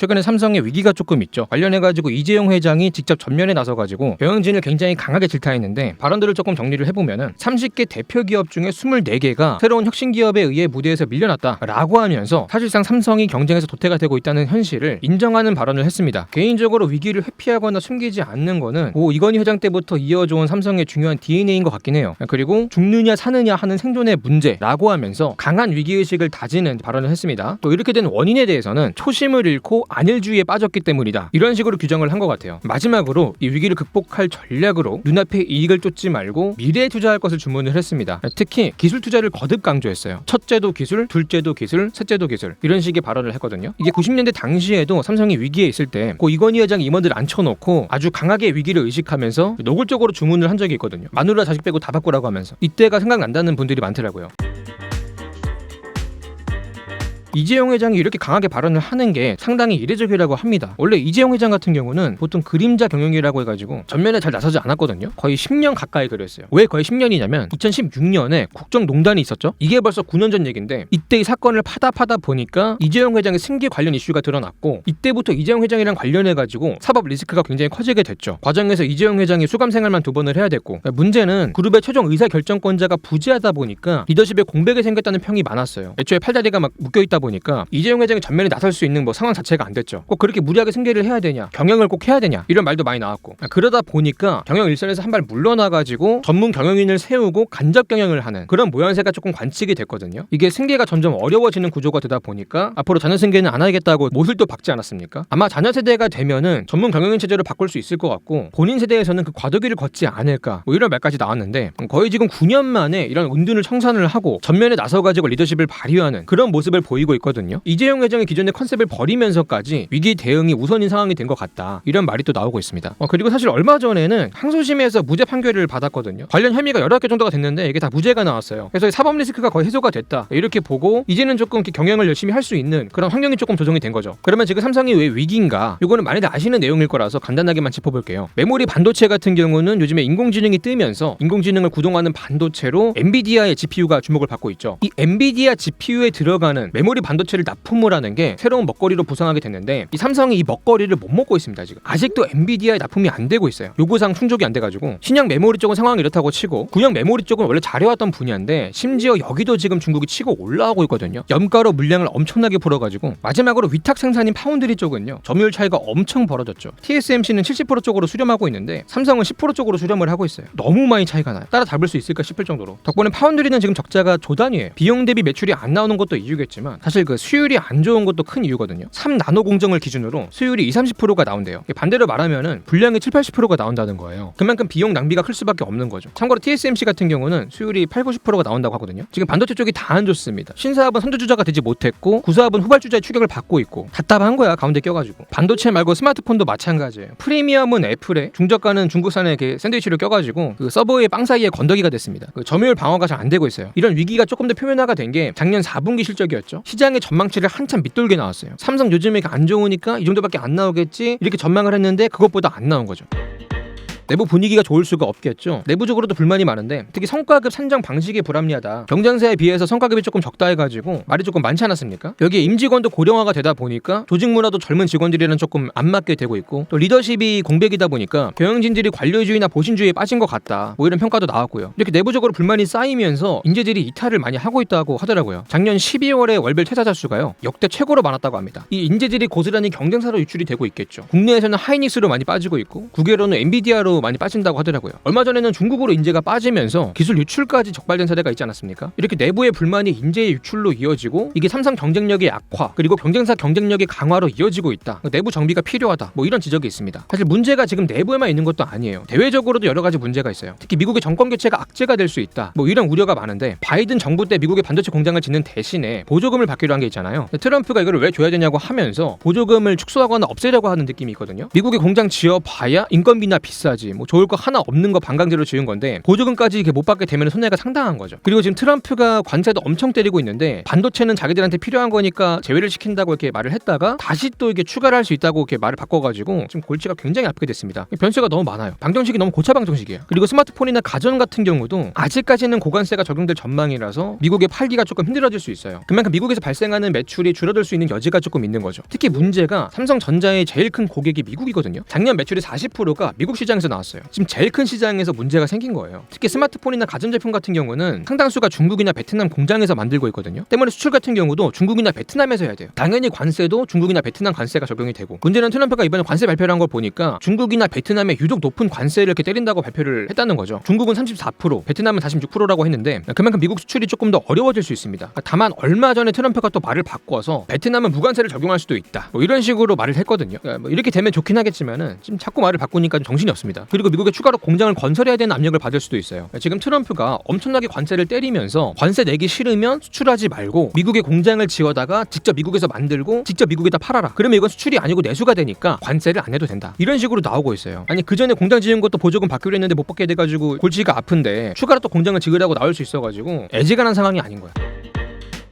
최근에 삼성의 위기가 조금 있죠. 관련해가지고 이재용 회장이 직접 전면에 나서가지고 경영진을 굉장히 강하게 질타했는데 발언들을 조금 정리를 해보면은 30개 대표 기업 중에 24개가 새로운 혁신 기업에 의해 무대에서 밀려났다라고 하면서 사실상 삼성이 경쟁에서 도태가 되고 있다는 현실을 인정하는 발언을 했습니다. 개인적으로 위기를 회피하거나 숨기지 않는 거는 이건희 회장 때부터 이어져온 삼성의 중요한 DNA인 것 같긴 해요. 그리고 죽느냐 사느냐 하는 생존의 문제라고 하면서 강한 위기의식을 다지는 발언을 했습니다. 또 이렇게 된 원인에 대해서는 초심을 잃고 안일주의에 빠졌기 때문이다. 이런 식으로 규정을 한 것 같아요. 마지막으로 이 위기를 극복할 전략으로 눈앞의 이익을 쫓지 말고 미래에 투자할 것을 주문을 했습니다. 특히 기술 투자를 거듭 강조했어요. 첫째도 기술, 둘째도 기술, 셋째도 기술 이런 식의 발언을 했거든요. 이게 90년대 당시에도 삼성이 위기에 있을 때 이건희 회장 임원들 앉혀놓고 아주 강하게 위기를 의식하면서 노골적으로 주문을 한 적이 있거든요. 마누라 자식 빼고 다 바꾸라고 하면서 이때가 생각난다는 분들이 많더라고요. 이재용 회장이 이렇게 강하게 발언을 하는 게 상당히 이례적이라고 합니다. 원래 이재용 회장 같은 경우는 보통 그림자 경영이라고 해가지고 전면에 잘 나서지 않았거든요. 거의 10년 가까이 그랬어요. 왜 거의 10년이냐면 2016년에 국정농단이 있었죠. 이게 벌써 9년 전 얘기인데 이때 이 사건을 파다 보니까 이재용 회장의 승계 관련 이슈가 드러났고 이때부터 이재용 회장이랑 관련해가지고 사법 리스크가 굉장히 커지게 됐죠. 과정에서 이재용 회장이 수감 생활만 2번을 해야 됐고 문제는 그룹의 최종 의사결정권자가 부재하다 보니까 리더십에 공백이 생겼다는 평이 많았어요. 애초에 팔다리가 막 묶여있다 보니까 이재용 회장이 전면에 나설 수 있는 상황 자체가 안 됐죠. 꼭 그렇게 무리하게 승계를 해야 되냐, 경영을 꼭 해야 되냐 이런 말도 많이 나왔고 그러다 보니까 경영 일선에서 한 발 물러나가지고 전문 경영인을 세우고 간접 경영을 하는 그런 모양새가 조금 관측이 됐거든요. 이게 승계가 점점 어려워지는 구조가 되다 보니까 앞으로 자녀 승계는 안 하겠다고 못을 또 박지 않았습니까? 아마 자녀 세대가 되면은 전문 경영인 체제로 바꿀 수 있을 것 같고 본인 세대에서는 그 과도기를 걷지 않을까 이런 말까지 나왔는데 거의 지금 9년 만에 이런 은둔을 청산을 하고 전면에 나서가지고 리더십을 발휘하는 그런 모습을 보이고 있거든요. 이재용 회장의 기존의 컨셉을 버리면서까지 위기 대응이 우선인 상황이 된 것 같다. 이런 말이 또 나오고 있습니다. 그리고 사실 얼마 전에는 항소심에서 무죄 판결을 받았거든요. 관련 혐의가 여러 개 정도가 됐는데 이게 다 무죄가 나왔어요. 그래서 사법 리스크가 거의 해소가 됐다. 이렇게 보고 이제는 조금 이렇게 경영을 열심히 할 수 있는 그런 환경이 조금 조정이 된 거죠. 그러면 지금 삼성이 왜 위기인가? 이거는 많이들 아시는 내용일 거라서 간단하게만 짚어볼게요. 메모리 반도체 같은 경우는 요즘에 인공지능이 뜨면서 인공지능을 구동하는 반도체로 엔비디아의 GPU가 주목을 받고 있죠. 이 엔비디아 GPU에 들어가는 메모리 반도체를 납품을 하는 게 새로운 먹거리로 부상하게 됐는데 이 삼성이 이 먹거리를 못 먹고 있습니다. 지금 아직도 엔비디아에 납품이 안 되고 있어요. 요구사항 충족이 안 돼가지고 신형 메모리 쪽은 상황이 이렇다고 치고 구형 메모리 쪽은 원래 잘해왔던 분야인데 심지어 여기도 지금 중국이 치고 올라오고 있거든요. 염가로 물량을 엄청나게 풀어가지고 마지막으로 위탁 생산인 파운드리 쪽은요 점유율 차이가 엄청 벌어졌죠. TSMC는 70% 쪽으로 수렴하고 있는데 삼성은 10% 쪽으로 수렴을 하고 있어요. 너무 많이 차이가 나요. 따라잡을 수 있을까 싶을 정도로. 덕분에 파운드리는 지금 적자가 조단위에요. 비용 대비 매출이 안 나오는 것도 이유겠지만 사실 그 수율이 안 좋은 것도 큰 이유거든요. 3나노 공정을 기준으로 수율이 20-30%가 나온대요. 반대로 말하면은 분량이 70-80%가 나온다는 거예요. 그만큼 비용 낭비가 클 수밖에 없는 거죠. 참고로 TSMC 같은 경우는 수율이 80-90%가 나온다고 하거든요. 지금 반도체 쪽이 다 안 좋습니다. 신사업은 선두주자가 되지 못했고 구사업은 후발주자의 추격을 받고 있고 답답한 거야 가운데 껴가지고. 반도체 말고 스마트폰도 마찬가지예요. 프리미엄은 애플에, 중저가는 중국산의 샌드위치를 껴가지고 그 서버의 빵 사이에 건더기가 됐습니다. 그 점유율 방어가 잘 안 되고 있어요. 이런 위기가 조금 더 표면화가 된 게 작년 4분기 실적이었죠. 시장의 전망치를 한참 밑돌게 나왔어요. 삼성 요즘에 안 좋으니까 이 정도밖에 안 나오겠지 이렇게 전망을 했는데 그것보다 안 나온 거죠. 내부 분위기가 좋을 수가 없겠죠. 내부적으로도 불만이 많은데 특히 성과급 산정 방식이 불합리하다. 경쟁사에 비해서 성과급이 조금 적다 해가지고 말이 조금 많지 않았습니까? 여기에 임직원도 고령화가 되다 보니까 조직 문화도 젊은 직원들이랑 조금 안 맞게 되고 있고 또 리더십이 공백이다 보니까 경영진들이 관료주의나 보신주의에 빠진 것 같다. 이런 평가도 나왔고요. 이렇게 내부적으로 불만이 쌓이면서 인재들이 이탈을 많이 하고 있다고 하더라고요. 작년 12월에 월별 퇴사자 수가요 역대 최고로 많았다고 합니다. 이 인재들이 고스란히 경쟁사로 유출이 되고 있겠죠. 국내에서는 하이닉스로 많이 빠지고 있고 국외로는 엔비디아로 많이 빠진다고 하더라고요. 얼마 전에는 중국으로 인재가 빠지면서 기술 유출까지 적발된 사례가 있지 않았습니까? 이렇게 내부의 불만이 인재의 유출로 이어지고 이게 삼성 경쟁력의 악화 그리고 경쟁사 경쟁력의 강화로 이어지고 있다. 내부 정비가 필요하다. 이런 지적이 있습니다. 사실 문제가 지금 내부에만 있는 것도 아니에요. 대외적으로도 여러 가지 문제가 있어요. 특히 미국의 정권 교체가 악재가 될 수 있다. 이런 우려가 많은데 바이든 정부 때 미국의 반도체 공장을 짓는 대신에 보조금을 받기로 한 게 있잖아요. 트럼프가 이걸 왜 줘야 되냐고 하면서 보조금을 축소하거나 없애려고 하는 느낌이 있거든요. 미국의 공장 지어봐야 인건비나 비싸지 보조금까지 뭐 좋을 거 하나 없는 거 반강제로 지은 건데 보조금까지 이렇게 못 받게 되면 손해가 상당한 거죠. 그리고 지금 트럼프가 관세도 엄청 때리고 있는데 반도체는 자기들한테 필요한 거니까 제외를 시킨다고 이렇게 말을 했다가 다시 또 이게 추가를 할 수 있다고 이렇게 말을 바꿔가지고 지금 골치가 굉장히 아프게 됐습니다. 변수가 너무 많아요. 방정식이 너무 고차 방정식이에요. 그리고 스마트폰이나 가전 같은 경우도 아직까지는 고관세가 적용될 전망이라서 미국에 팔기가 조금 힘들어질 수 있어요. 그만큼 미국에서 발생하는 매출이 줄어들 수 있는 여지가 조금 있는 거죠. 특히 문제가 삼성전자의 제일 큰 고객이 미국이거든요. 작년 매출의 40%가 미국 시장에서 나왔어요. 지금 제일 큰 시장에서 문제가 생긴 거예요. 특히 스마트폰이나 가전제품 같은 경우는 상당수가 중국이나 베트남 공장에서 만들고 있거든요. 때문에 수출 같은 경우도 중국이나 베트남에서 해야 돼요. 당연히 관세도 중국이나 베트남 관세가 적용이 되고, 문제는 트럼프가 이번에 관세 발표를 한 걸 보니까 중국이나 베트남에 유독 높은 관세를 이렇게 때린다고 발표를 했다는 거죠. 중국은 34%, 베트남은 46%라고 했는데 그만큼 미국 수출이 조금 더 어려워질 수 있습니다. 다만 얼마 전에 트럼프가 또 말을 바꿔서 베트남은 무관세를 적용할 수도 있다, 뭐 이런 식으로 말을 했거든요. 뭐 이렇게 되면 좋긴 하겠지만은 지금 자꾸 말을 바꾸니까 정신이 없습니다. 그리고 미국에 추가로 공장을 건설해야 되는 압력을 받을 수도 있어요. 지금 트럼프가 엄청나게 관세를 때리면서 관세 내기 싫으면 수출하지 말고 미국에 공장을 지어다가 직접 미국에서 만들고 직접 미국에다 팔아라. 그러면 이건 수출이 아니고 내수가 되니까 관세를 안 해도 된다, 이런 식으로 나오고 있어요. 아니 그 전에 공장 지은 것도 보조금 받기로 했는데 못 받게 돼가지고 골치가 아픈데 추가로 또 공장을 지으라고 나올 수 있어가지고 애지간한 상황이 아닌 거야.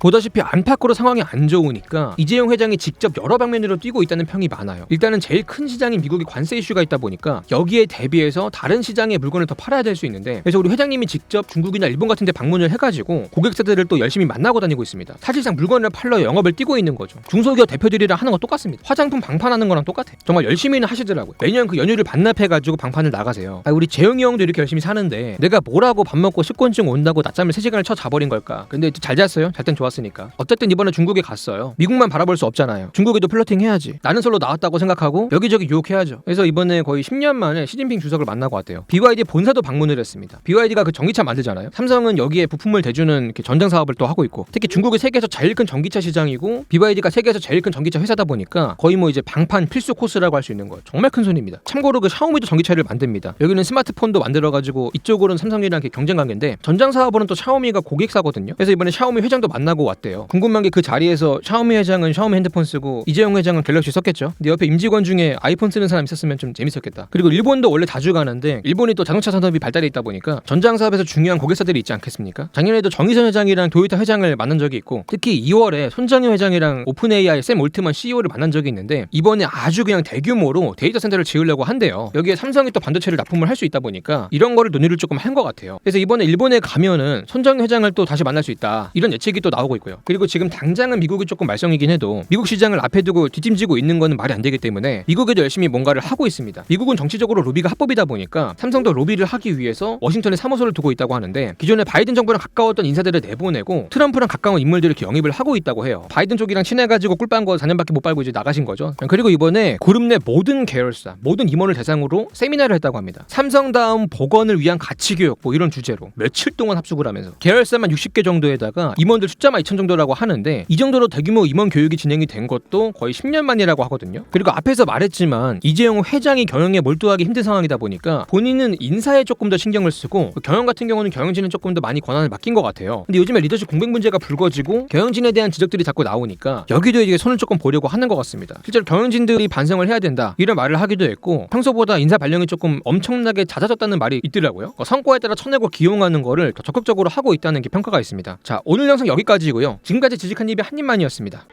보다시피 안팎으로 상황이 안 좋으니까 이재용 회장이 직접 여러 방면으로 뛰고 있다는 평이 많아요. 일단은 제일 큰 시장인 미국이 관세 이슈가 있다 보니까 여기에 대비해서 다른 시장에 물건을 더 팔아야 될 수 있는데, 그래서 우리 회장님이 직접 중국이나 일본 같은 데 방문을 해가지고 고객사들을 또 열심히 만나고 다니고 있습니다. 사실상 물건을 팔러 영업을 뛰고 있는 거죠. 중소기업 대표들이랑 하는 거 똑같습니다. 화장품 방판하는 거랑 똑같아. 정말 열심히는 하시더라고요. 매년 그 연휴를 반납해가지고 방판을 나가세요. 우리 재영이 형도 이렇게 열심히 사는데 내가 뭐라고 밥 먹고 식곤증 온다고 낮잠을 3시간을 쳐 자버린 걸까? 근데 잘 잤어요? 잘 땐 좋았으니까. 어쨌든 이번에 중국에 갔어요. 미국만 바라볼 수 없잖아요. 중국에도 플러팅 해야지. 나는 솔로 나왔다고 생각하고 여기저기 유혹해야죠. 그래서 이번에 거의 10년 만에 시진핑 주석을 만나고 왔대요. BYD 본사도 방문을 했습니다. BYD가 그 전기차 만들잖아요. 삼성은 여기에 부품을 대주는 이렇게 전장 사업을 또 하고 있고, 특히 중국이 세계에서 제일 큰 전기차 시장이고 BYD가 세계에서 제일 큰 전기차 회사다 보니까 거의 뭐 이제 방판 필수 코스라고 할 수 있는 거예요. 정말 큰 손입니다. 참고로 그 샤오미도 전기차를 만듭니다. 여기는 스마트폰도 만들어가지고 이쪽으로는 삼성이랑 이렇게 경쟁 관계인데 전장 사업으로는 또 샤오미가 고객사거든요. 그래서 이번에 샤오미 회장도 만나고 왔대요. 궁금한 게 그 자리에서 샤오미 회장은 샤오미 핸드폰 쓰고 이재용 회장은 갤럭시 썼겠죠. 근데 옆에 임직원 중에 아이폰 쓰는 사람 있었으면 좀 재밌었겠다. 그리고 일본도 원래 자주 가는데 일본이 또 자동차 산업이 발달해 있다 보니까 전장 사업에서 중요한 고객사들이 있지 않겠습니까? 작년에도 정의선 회장이랑 도요타 회장을 만난 적이 있고, 특히 2월에 손정희 회장이랑 오픈 AI 샘 올트먼 CEO를 만난 적이 있는데 이번에 아주 그냥 대규모로 데이터 센터를 지으려고 한대요. 여기에 삼성이 또 반도체를 납품을 할 수 있다 보니까 이런 거를 논의를 조금 한 것 같아요. 그래서 이번에 일본에 가면은 손정희 회장을 또 다시 만날 수 있다, 이런 예측이 또 나오고 있고요. 그리고 지금 당장은 미국이 조금 말썽이긴 해도 미국 시장을 앞에 두고 뒷짐지고 있는 거는 말이 안 되기 때문에 미국에도 열심히 뭔가를 하고 있습니다. 미국은 정치적으로 로비가 합법이다 보니까 삼성도 로비를 하기 위해서 워싱턴에 사무소를 두고 있다고 하는데, 기존에 바이든 정부랑 가까웠던 인사들을 내보내고 트럼프랑 가까운 인물들을 이렇게 영입을 하고 있다고 해요. 바이든 쪽이랑 친해가지고 꿀빤 거 4년밖에 못 빨고 이제 나가신 거죠. 그리고 이번에 그룹 내 모든 계열사, 모든 임원을 대상으로 세미나를 했다고 합니다. 삼성다운 복원을 위한 가치교육 뭐 이런 주제로 며칠 동안 합숙을 하면서 계열사만 60개 정도에다가 임원들 숫자만 2,000 정도라고 하는데 이 정도로 대규모 임원 교육이 진행이 된 것도 거의 10년 만이라고 하거든요. 그리고 앞에서 말했지만 이재용 회장이 경영에 몰두하기 힘든 상황이다 보니까 본인은 인사에 조금 더 신경을 쓰고, 경영 같은 경우는 경영진은 조금 더 많이 권한을 맡긴 것 같아요. 근데 요즘에 리더십 공백 문제가 불거지고 경영진에 대한 지적들이 자꾸 나오니까 여기도 이제 손을 조금 보려고 하는 것 같습니다. 실제로 경영진들이 반성을 해야 된다, 이런 말을 하기도 했고, 평소보다 인사 발령이 조금 엄청나게 잦아졌다는 말이 있더라고요. 성과에 따라 쳐내고 기용하는 거를 더 적극적으로 하고 있다는 게 평가가 있습니다. 자, 오늘 영상 여기까지고요. 지금까지 지식한 입의 한입만이었습니다.